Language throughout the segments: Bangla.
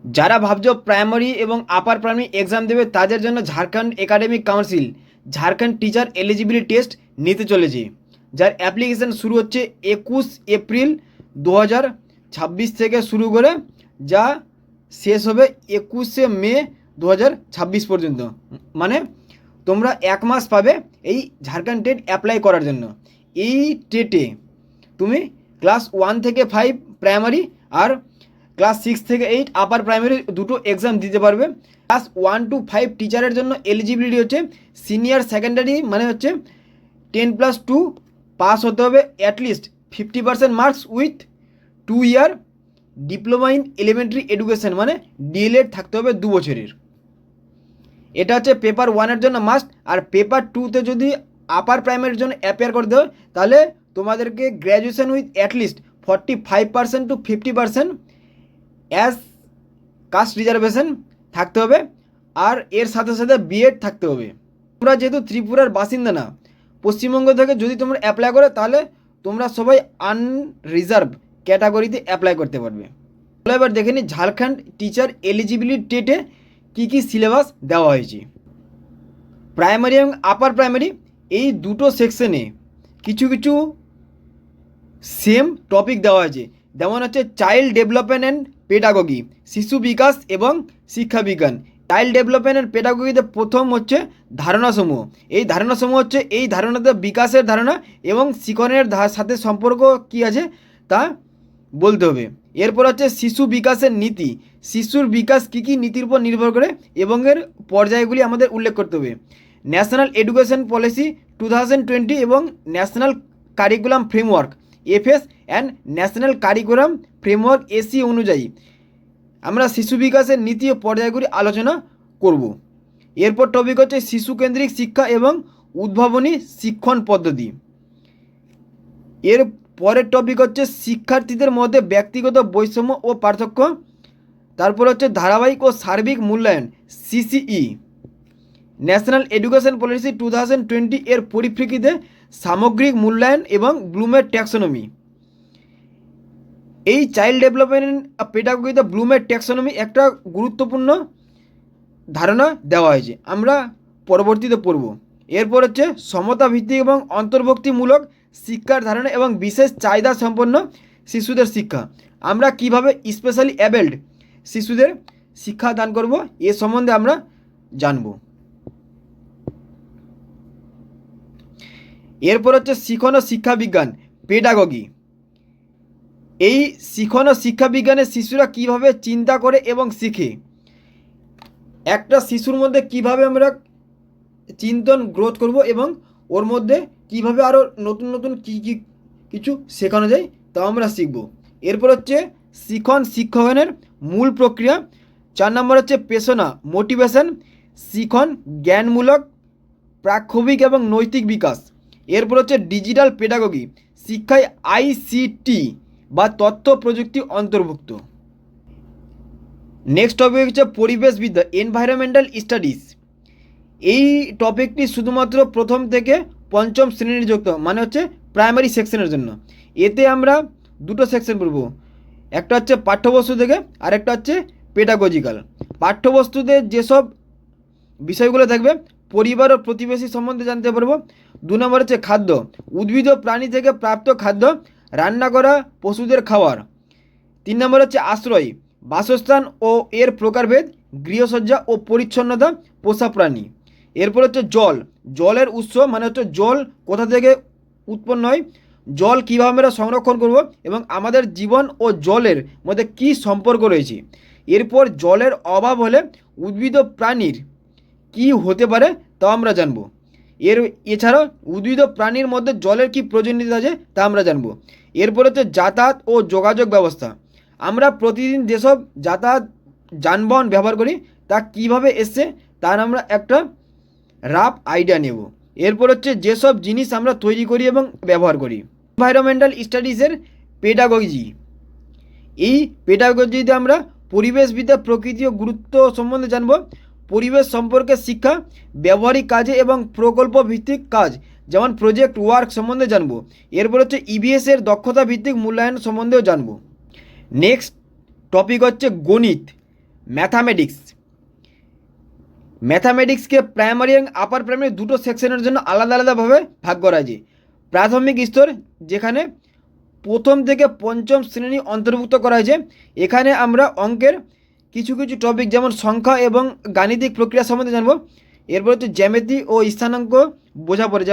যারা ভাবছো প্রাইমারি এবং আপার প্রাইমারি এক্সাম দেবে তাদের জন্য Jharkhand academic council Jharkhand teacher eligibility test নিতে চলেছে, যার অ্যাপ্লিকেশান শুরু হচ্ছে 21 এপ্রিল 2026 থেকে শুরু করে যা শেষ হবে 21শে মে 2026 পর্যন্ত। মানে তোমরা 1 মাস পাবে এই ঝাড়খণ্ড টেট অ্যাপ্লাই করার জন্য। এই টেটে তুমি ক্লাস 1 থেকে 5 প্রাইমারি আর ক্লাস 6 থেকে 8 আপার প্রাইমারি দুটো এক্সাম দিতে পারবে। ক্লাস 1 to 5 টিচারের জন্য এলিজিবিলিটি হচ্ছে সিনিয়র সেকেন্ডারি মানে হচ্ছে 10+2 পাস হতে হবে at least 50% marks with 2 year diploma in elementary education মানে ডিএলএড থাকতে হবে 2 বছরের। এটা হচ্ছে পেপার 1-এর জন্য মাস্ট। আর পেপার 2-তে যদি আপার প্রাইমারির জন্য অ্যাপিয়ার করতে হয় তাহলে তোমাদেরকে graduation with at least 45% to 50% as caste reservation থাকতে হবে, আর এর সাথে সাথে বিএড থাকতে হবে। তোমরা যেহেতু ত্রিপুরার বাসিন্দা না, পশ্চিমবঙ্গ থেকে যদি তোমরা অ্যাপ্লাই করো তাহলে তোমরা সবাই আনরিজার্ভ ক্যাটাগরিতে অ্যাপ্লাই করতে পারবে। তাহলে এবার দেখে নিই ঝাড়খণ্ড টিচার এলিজিবিলিটি টেটে কী কী সিলেবাস দেওয়া হয়েছে। প্রাইমারি এবং আপার প্রাইমারি এই দুটো সেকশনে কিছু কিছু সেম টপিক দেওয়া হয়েছে, যেমন হচ্ছে চাইল্ড ডেভেলপমেন্ট অ্যান্ড পেডাগোগি, শিশু বিকাশ এবং শিক্ষা বিজ্ঞান। চাইল্ড ডেভেলপমেন্ট অ্যান্ড পেডাগোগিতে প্রথম হচ্ছে ধারণাসমূহ। এই ধারণাসমূহ হচ্ছে এই ধারণাতে বিকাশের ধারণা এবং শিক্ষণের সাথে সম্পর্ক কী আছে তা বলতে হবে। এরপর হচ্ছে শিশু বিকাশের নীতি, শিশুর বিকাশ কী কী নীতির উপর নির্ভর করে এবং এর পর্যায়গুলি আমাদের উল্লেখ করতে হবে। ন্যাশনাল এডুকেশন পলিসি 2020 এবং national curriculum framework FS and national curriculum framework AC অনুযায়ী আমরা শিশু বিকাশের নীতি ও পর্যায়গুলি আলোচনা করব। এরপর টপিক হচ্ছে শিশু কেন্দ্রিক শিক্ষা এবং উদ্ভাবনী শিক্ষণ পদ্ধতি। এর পরের টপিক হচ্ছে শিক্ষার্থীদের মধ্যে ব্যক্তিগত বৈষম্য ও পার্থক্য। তারপর হচ্ছে ধারাবাহিক ও সার্বিক মূল্যায়ন সিসিই। ন্যাশনাল এডুকেশন পলিসি 2020 এর পরিপ্রেক্ষিতে সামগ্রিক মূল্যায়ন এবং ব্লুমের ট্যাক্সোনমি। এই চাইল্ড ডেভেলপমেন্ট পেডাগোগিতে ব্লুমের ট্যাক্সোনমি একটা গুরুত্বপূর্ণ ধারণা দেওয়া হয়েছে, আমরা পরবর্তীতে পড়ব। এরপর হচ্ছে সমতা ভিত্তিক এবং অন্তর্ভুক্তিমূলক শিক্ষার ধারণা এবং বিশেষ চাহিদা সম্পন্ন শিশুদের শিক্ষা, আমরা কিভাবে স্পেশালি অ্যাবেলড শিশুদের শিক্ষা দান করব এ সম্বন্ধে আমরা জানব। এরপর হচ্ছে শিখন ও শিক্ষা বিজ্ঞান পেডাগোগি। এই শিখন ও শিক্ষা বিজ্ঞানে শিশুরা কিভাবে চিন্তা করে এবং শিখে, একটা শিশুর মধ্যে কিভাবে আমরা চিন্তন গ্রোথ করব এবং ওর মধ্যে কিভাবে আরও নতুন নতুন কী কী কিছু শেখানো যায় তা আমরা শিখব। এরপর হচ্ছে শিখন শিক্ষণের মূল প্রক্রিয়া। 4 নম্বর হচ্ছে পেশনা মোটিভেশন, শিখন জ্ঞানমূলক প্রাক্ষোভিক এবং নৈতিক বিকাশ। এরপর হচ্ছে ডিজিটাল পেডাগোগি, শিক্ষায় আইসিটি বা তথ্য প্রযুক্তি অন্তর্ভুক্ত। নেক্সট টপিক হচ্ছে পরিবেশবিদ্যা এনভায়রনমেন্টাল স্টাডিজ। এই টপিকটি শুধুমাত্র প্রথম থেকে পঞ্চম শ্রেণীর যুক্ত, মানে হচ্ছে প্রাইমারি সেকশনের জন্য। এতে আমরা দুটো সেকশন পড়ব, একটা হচ্ছে পাঠ্যবস্তু থেকে আর একটা হচ্ছে পেডাগজিক্যাল। পাঠ্যবস্তুতে যেসব বিষয়গুলো থাকবে পরিবার ও প্রতিবেশী সম্বন্ধে জানতে পারবো। 2 নম্বর হচ্ছে খাদ্য, উদ্ভিদ ও প্রাণী থেকে প্রাপ্ত খাদ্য, রান্না করা পশুদের খাওয়ার। 3 নম্বর হচ্ছে আশ্রয়, বাসস্থান ও এর প্রকারভেদ, গৃহসজ্জা ও পরিচ্ছন্নতা, পোষা প্রাণী। এরপর হচ্ছে জল, জলের উৎস মানে হচ্ছে জল কোথা থেকে উৎপন্ন হয়, জল কীভাবে আমরা সংরক্ষণ করব এবং আমাদের জীবন ও জলের মধ্যে কী সম্পর্ক রয়েছে। এরপর জলের অভাব হলে উদ্ভিদ ও প্রাণীর কী হতে পারে তা আমরা জানব। এছাড়াও উদ্ভিদ ও প্রাণীর মধ্যে জলের কী প্রয়োজনীয়তা আছে তা আমরা জানব। এরপর হচ্ছে যাতায়াত ও যোগাযোগ ব্যবস্থা, আমরা প্রতিদিন যেসব যাতায়াত যানবাহন ব্যবহার করি তা কীভাবে এসছে তার আমরা একটা রাফ আইডিয়া নেব। এরপর হচ্ছে যেসব জিনিস আমরা তৈরি করি এবং ব্যবহার করি। এনভায়রনমেন্টাল স্টাডিজের পেডাগজি, এই পেডাগজিতে আমরা পরিবেশবিদ্যা প্রকৃতি ও গুরুত্ব সম্বন্ধে জানব। পরিবেশ সম্পর্কে শিক্ষা, ব্যবহারিক কাজে এবং প্রকল্প ভিত্তিক কাজ যেমন প্রজেক্ট ওয়ার্ক সম্বন্ধে জানব। এরপর হচ্ছে ইভিএসের দক্ষতা ভিত্তিক মূল্যায়ন সম্বন্ধেও জানব। নেক্সট টপিক হচ্ছে গণিত ম্যাথামেটিক্সকে প্রাইমারি এবং আপার প্রাইমারি দুটো সেকশনের জন্য আলাদা আলাদাভাবে ভাগ করা আছে। প্রাথমিক স্তর, যেখানে প্রথম থেকে পঞ্চম শ্রেণী অন্তর্ভুক্ত করা হয়েছে। এখানে আমরা অঙ্কের কিছু কিছু টপিক যেমন সংখ্যা এবং গাণিতিক প্রক্রিয়া সম্বন্ধে জানবো। এরপর হচ্ছে জ্যামিতি ও স্থানাঙ্ক বোঝা পড়ে,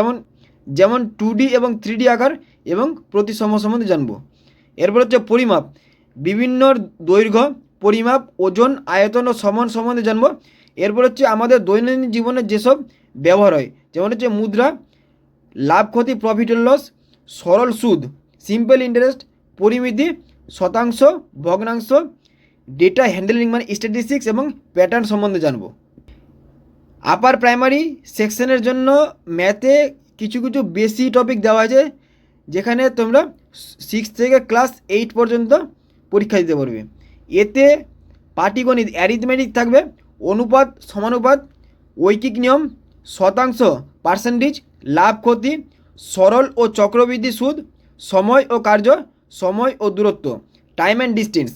যেমন 2D এবং 3D আকার এবং প্রতিসম সম্বন্ধে জানবো। এরপর হচ্ছে পরিমাপ, বিভিন্ন দৈর্ঘ্য, পরিমাপ, ওজন, আয়তন ও সমান সম্বন্ধে জানবো। এরপর হচ্ছে আমাদের দৈনন্দিন জীবনে যেসব ব্যবহার হয়, যেমন হচ্ছে মুদ্রা, লাভ ক্ষতি, প্রফিট এন্ড লস, সরল সুদ, সিম্পল ইন্টারেস্ট, পরিমিতি, শতাংশ, ভগ্নাংশ, ডেটা হ্যান্ডেলিং মানে স্ট্যাটিস্টিক্স এবং প্যাটার্ন সম্বন্ধে জানবো। আপার প্রাইমারি সেকশনের জন্য ম্যাথে কিছু কিছু বেশি টপিক দেওয়া আছে, যেখানে তোমরা 6 থেকে ক্লাস 8 পর্যন্ত পরীক্ষা দিতে পারবে। এতে পাটিগণিত, অ্যারিথমেটিক থাকবে, অনুপাত, সমানুপাত, ঐকিক নিয়ম, শতাংশ পার্সেন্টেজ, লাভ ক্ষতি, সরল ও চক্রবৃদ্ধি সুদ, সময় ও কার্য, সময় ও দূরত্ব, টাইম অ্যান্ড ডিস্টেন্স।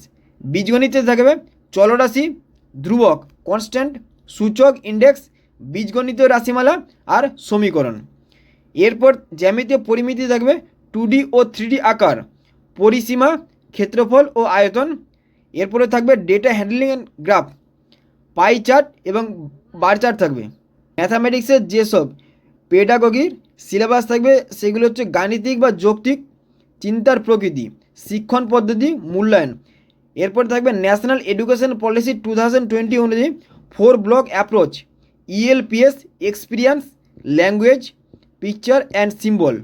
বীজগণিতে থাকবে চলরাশি, ধ্রুবক কনস্ট্যান্ট, সূচক ইন্ডেক্স, বীজগণিতীয় রাশিমালা আর সমীকরণ। এরপর জ্যামিতীয় পরিমিতি থাকবে 2D ও 3D আকার, পরিসীমা, ক্ষেত্রফল ও আয়তন। এরপরে থাকবে data handling and graph, pie chart এবং বার চার্ট থাকবে। ম্যাথামেটিক্সের যেসব পেডাগোগির সিলেবাস থাকবে সেগুলো হচ্ছে গাণিতিক বা যৌক্তিক চিন্তার প্রকৃতি, শিক্ষণ পদ্ধতি, মূল্যায়ন। এরপর থাকবে ন্যাশনাল এডুকেশন পলিসি 2020 অনুযায়ী 4 block approach, ELPS, experience, language, picture and symbol.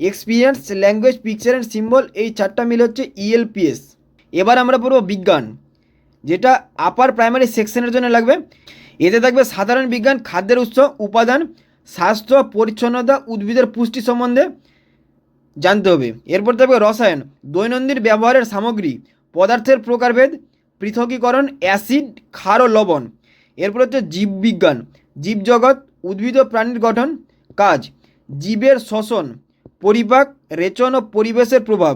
Experience, language, picture and symbol, এই 4টা মিলে হচ্ছে ELPS। এবার আমরা পড়ব বিজ্ঞান, যেটা আপার প্রাইমারি সেকশনের জন্য লাগবে। এতে থাকবে সাধারণ বিজ্ঞান, খাদ্যের উৎস, উপাদান, স্বাস্থ্য, পরিচ্ছন্নতা, উদ্ভিদের পুষ্টি সম্বন্ধে জানতে হবে। এরপর থাকবে রসায়ন, দৈনন্দিন ব্যবহারের সামগ্রী, পদার্থের প্রকারভেদ, পৃথকীকরণ, অ্যাসিড, ক্ষার ও লবণ। এরপর হচ্ছে জীববিজ্ঞান, জীবজগৎ, উদ্ভিদ ও প্রাণীর গঠন, কাজ, জীবের শ্বসন, পরিপাক, রেচন ও পরিবেশের প্রভাব।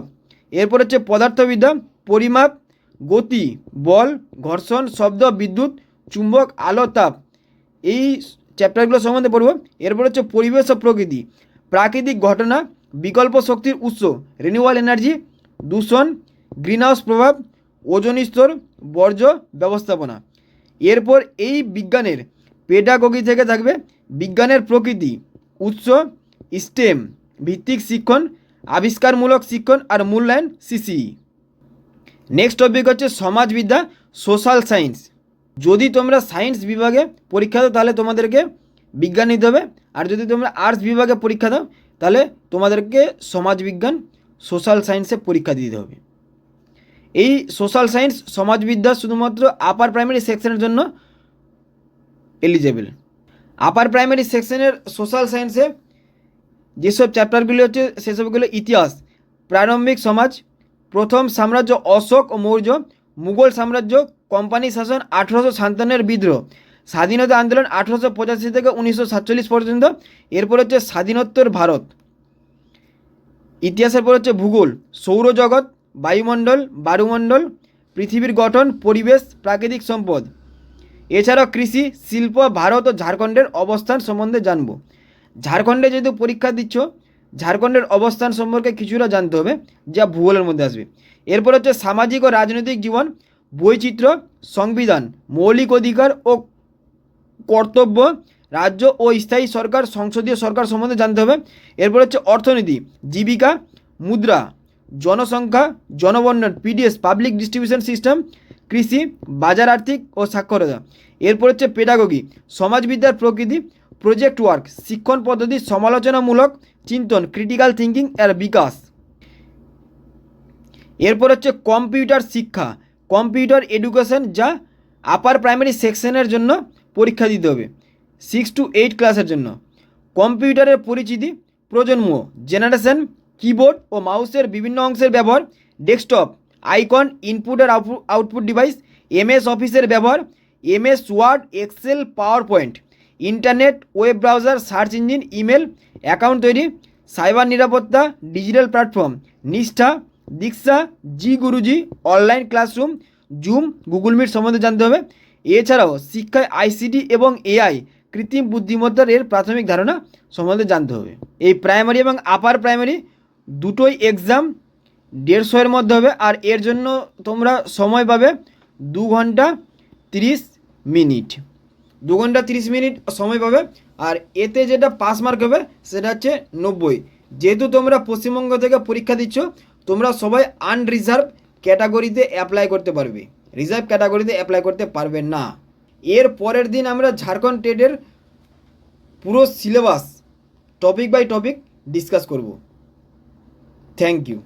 এরপর হচ্ছে পদার্থবিদ্যা, পরিমাপ, গতি, বল, ঘর্ষণ, শব্দ, বিদ্যুৎ, চুম্বক, আলো, তাপ। এই চ্যাপ্টারগুলো সম্বন্ধে পড়ব। এরপর হচ্ছে পরিবেশ ও প্রকৃতি, প্রাকৃতিক ঘটনা, বিকল্প শক্তির উৎস, রিনিউয়াল এনার্জি, দূষণ, গ্রিনহাউস প্রভাব, ওজোন স্তর, বর্জ্য ব্যবস্থাপনা। এরপর এই বিজ্ঞানের পেডাগোগি থেকে থাকবে বিজ্ঞানের প্রকৃতি, উৎস, স্টেম ভিত্তিক শিক্ষণ, আবিষ্কারমূলক শিক্ষণ আর মূল্যায়ন, CCE। নেক্সট টপিক হচ্ছে সমাজবিদ্যা, সোশ্যাল সায়েন্স। যদি তোমরা সায়েন্স বিভাগে পরীক্ষা দাও তাহলে তোমাদেরকে বিজ্ঞান নিতে হবে, আর যদি তোমরা আর্টস বিভাগে পরীক্ষা দাও তাহলে তোমাদেরকে সমাজবিজ্ঞান, সোশ্যাল সায়েন্সে পরীক্ষা দিতে হবে। এই সোশ্যাল সায়েন্স, সমাজবিদ্যা শুধুমাত্র আপার প্রাইমারি সেকশনের জন্য এলিজেবল। আপার প্রাইমারি সেকশনের সোশ্যাল সায়েন্সে যেসব চ্যাপ্টারগুলি হচ্ছে সেসবগুলো ইতিহাস, প্রারম্ভিক সমাজ, প্রথম সাম্রাজ্য অশোক ও মৌর্য, মুঘল সাম্রাজ্য, কোম্পানি শাসন, 1857 বিদ্রোহ, স্বাধীনতা আন্দোলন 1885 থেকে 1947 পর্যন্ত। এরপর হচ্ছে স্বাধীনোত্তর ভারত। ইতিহাসের পর হচ্ছে ভূগোল, সৌরজগৎ, বায়ুমণ্ডল, বায়ুমণ্ডল, পৃথিবীর গঠন, পরিবেশ, প্রাকৃতিক সম্পদ। এছাড়াও কৃষি, শিল্প, ভারত ও ঝাড়খণ্ডের অবস্থান সম্বন্ধে জানব। ঝাড়খণ্ডে যেহেতু পরীক্ষা দিচ্ছ, ঝাড়খণ্ডের অবস্থান সম্পর্কে কিছুটা জানতে হবে, যা ভূগোলের মধ্যে আসবে। এরপর হচ্ছে সামাজিক ও রাজনৈতিক জীবন, বৈচিত্র্য, সংবিধান, মৌলিক অধিকার ও কর্তব্য, রাজ্য ও স্থায়ী সরকার, সংসদীয় সরকার সম্বন্ধে জানতে হবে। এরপর হচ্ছে অর্থনীতি, জীবিকা, মুদ্রা, জনসংখ্যা, জনবন্টন, PDS, পাবলিক ডিস্ট্রিবিউশন সিস্টেম, কৃষি, বাজার আর্থিক ও সাক্ষরতা। এরপর হচ্ছে পেডাগোগি, সমাজবিদ্যার প্রকৃতি, প্রজেক্ট ওয়ার্ক, শিক্ষণ পদ্ধতি, সমালোচনামূলক চিন্তন, ক্রিটিক্যাল থিঙ্কিং এর বিকাশ। এরপর হচ্ছে কম্পিউটার শিক্ষা, কম্পিউটার এডুকেশন, যা আপার প্রাইমারি সেকশনের জন্য পরীক্ষা দিতে হবে 6 to 8 ক্লাসের জন্য। কম্পিউটারের পরিচিতি, প্রজন্ম, জেনারেশন, কিবোর্ড ও মাউসের বিভিন্ন অংশের ব্যবহার, ডেস্কটপ, আইকন, ইনপুট আর আউটপুট ডিভাইস, MS অফিসের ব্যবহার, MS Word, Excel, PowerPoint, internet, web browser, search engine, email, account তৈরি, সাইবার নিরাপত্তা, digital platform, NISHTHA, DIKSHA, G Guruji, online classroom, Zoom, Google Meet সম্বন্ধে জানতে হবে। এছাড়াও শিক্ষায় আইসিটি এবং এআই কৃত্রিম বুদ্ধিমত্তার এর প্রাথমিক ধারণা সম্বন্ধে জানতে হবে। এই প্রাইমারি এবং আপার প্রাইমারি দুটোই এক্সাম 150 মধ্যে হবে, আর এর জন্য তোমরা সময় পাবে 2 ঘন্টা 30 মিনিট। 2 ঘন্টা 30 মিনিট সময় পাবে। আর এতে যেটা পাস মার্ক হবে সেটা হচ্ছে 90। যেহেতু তোমরা পশ্চিমবঙ্গ থেকে পরীক্ষা দিচ্ছ, তোমরা সবাই আনরিজার্ভ ক্যাটাগরিতে অ্যাপ্লাই করতে পারবে, রিজার্ভ ক্যাটাগরিতে অ্যাপ্লাই করতে পারবে না। এর পরের দিন আমরা ঝাড়খণ্ড টেটের পুরো syllabus topic by topic discuss করব। Thank you.